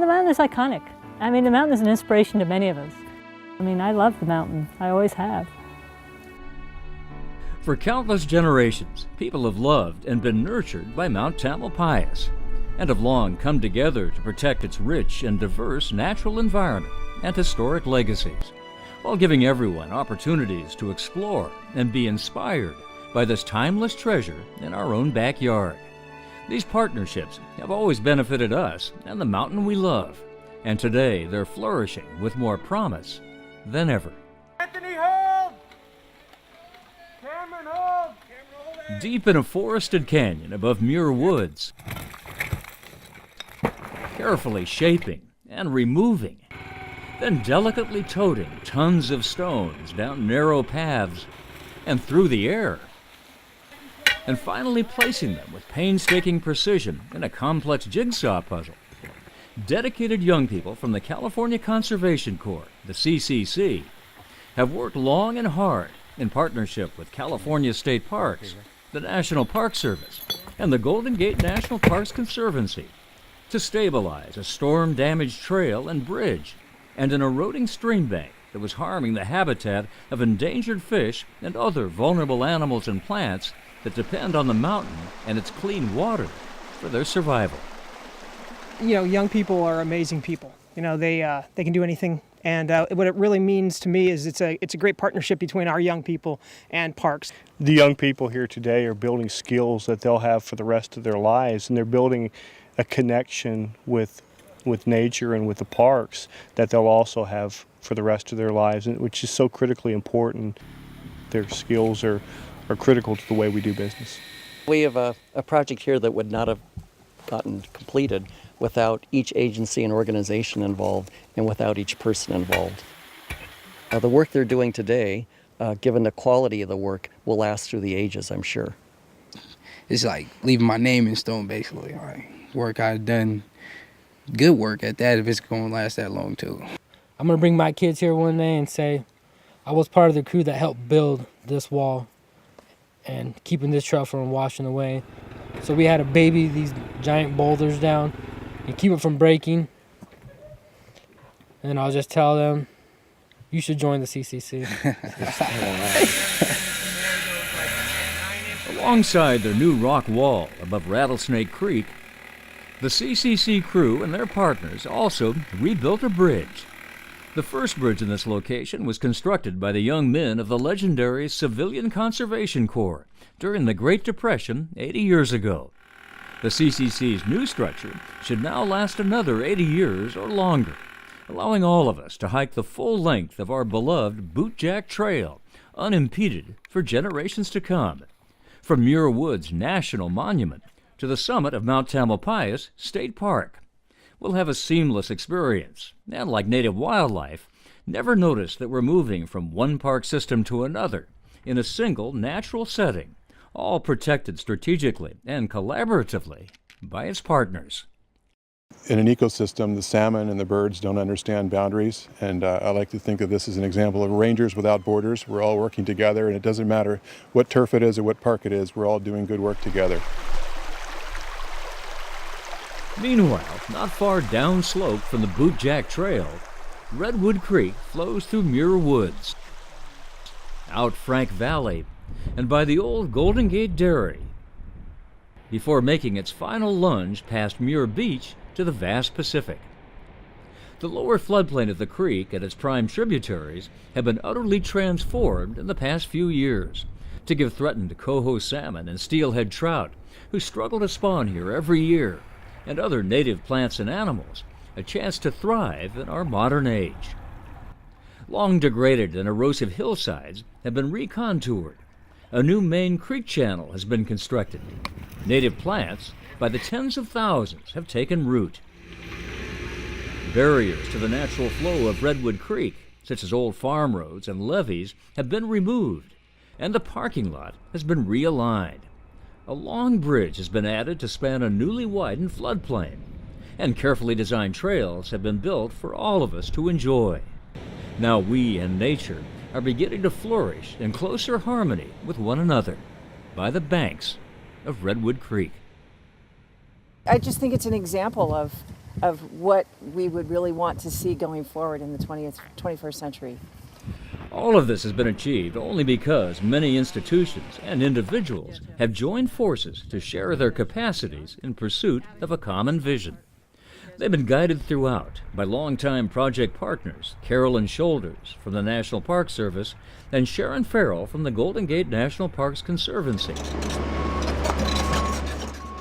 the mountain is iconic. I mean, the mountain is an inspiration to many of us. I mean, I love the mountain. I always have. For countless generations, people have loved and been nurtured by Mount Tamalpais and have long come together to protect its rich and diverse natural environment and historic legacies, while giving everyone opportunities to explore and be inspired by this timeless treasure in our own backyard. These partnerships have always benefited us and the mountain we love, and today they're flourishing with more promise than ever. Anthony, hold! Cameron, hold! Deep in a forested canyon above Muir Woods, carefully shaping and removing, then delicately toting tons of stones down narrow paths and through the air, and finally placing them with painstaking precision in a complex jigsaw puzzle. Dedicated young people from the California Conservation Corps, the CCC, have worked long and hard in partnership with California State Parks, the National Park Service, and the Golden Gate National Parks Conservancy to stabilize a storm-damaged trail and bridge and an eroding stream bank that was harming the habitat of endangered fish and other vulnerable animals and plants that depend on the mountain and its clean water for their survival. You know, young people are amazing people. You know, they can do anything. And what it really means to me is it's a great partnership between our young people and parks. The young people here today are building skills that they'll have for the rest of their lives, and they're building a connection with nature and with the parks that they'll also have for the rest of their lives, which is so critically important. Their skills are critical to the way we do business. We have a project here that would not have gotten completed without each agency and organization involved and without each person involved. The work they're doing today, given the quality of the work, will last through the ages, I'm sure. It's like leaving my name in stone, basically. Like work I've done, good work at that, if it's going to last that long too. I'm going to bring my kids here one day and say, I was part of the crew that helped build this wall and keeping this trail from washing away. So we had to baby these giant boulders down and keep it from breaking. And I'll just tell them, you should join the CCC. Alongside their new rock wall above Rattlesnake Creek, the CCC crew and their partners also rebuilt a bridge. The first bridge in this location was constructed by the young men of the legendary Civilian Conservation Corps during the Great Depression 80 years ago. The CCC's new structure should now last another 80 years or longer, allowing all of us to hike the full length of our beloved Bootjack Trail, unimpeded for generations to come. From Muir Woods National Monument to the summit of Mount Tamalpais State Park, we'll have a seamless experience, and like native wildlife, never notice that we're moving from one park system to another in a single natural setting, all protected strategically and collaboratively by its partners. In an ecosystem, the salmon and the birds don't understand boundaries, and I like to think of this as an example of rangers without borders. We're all working together, and it doesn't matter what turf it is or what park it is, we're all doing good work together. Meanwhile, not far downslope from the Bootjack Trail, Redwood Creek flows through Muir Woods, out Frank Valley, and by the old Golden Gate Dairy, before making its final lunge past Muir Beach to the vast Pacific. The lower floodplain of the creek and its prime tributaries have been utterly transformed in the past few years to give threatened coho salmon and steelhead trout, who struggle to spawn here every year, and other native plants and animals, a chance to thrive in our modern age. Long degraded and erosive hillsides have been recontoured. A new main creek channel has been constructed. Native plants, by the tens of thousands, have taken root. Barriers to the natural flow of Redwood Creek, such as old farm roads and levees, have been removed, and the parking lot has been realigned. A long bridge has been added to span a newly widened floodplain, and carefully designed trails have been built for all of us to enjoy. Now we and nature are beginning to flourish in closer harmony with one another by the banks of Redwood Creek. I just think it's an example of of what we would really want to see going forward in the 21st century. All of this has been achieved only because many institutions and individuals have joined forces to share their capacities in pursuit of a common vision. They've been guided throughout by longtime project partners Carolyn Shoulders from the National Park Service and Sharon Farrell from the Golden Gate National Parks Conservancy.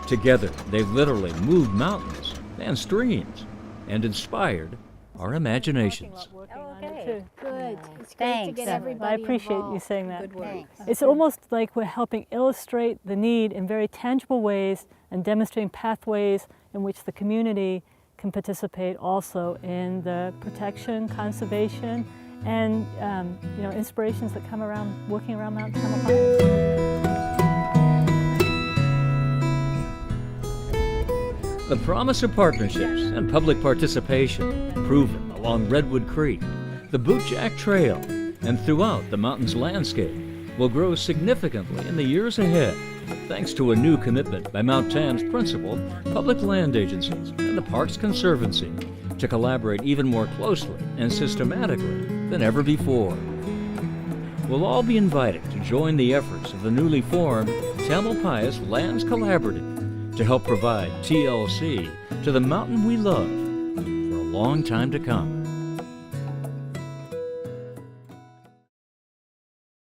Together, they've literally moved mountains and streams and inspired our imaginations. Okay, good. It's great to Thanks. get I everybody appreciate involved. you saying that. Good work. It's almost like we're helping illustrate the need in very tangible ways and demonstrating pathways in which the community can participate also in the protection, conservation, and inspirations that come around working around Mount Tamalpais. The promise of partnerships and public participation proven along Redwood Creek, the Bootjack Trail, and throughout the mountain's landscape will grow significantly in the years ahead, thanks to a new commitment by Mount Tam's principal public land agencies and the Parks Conservancy to collaborate even more closely and systematically than ever before. We'll all be invited to join the efforts of the newly formed Tamalpais Lands Collaborative to help provide TLC to the mountain we love for a long time to come.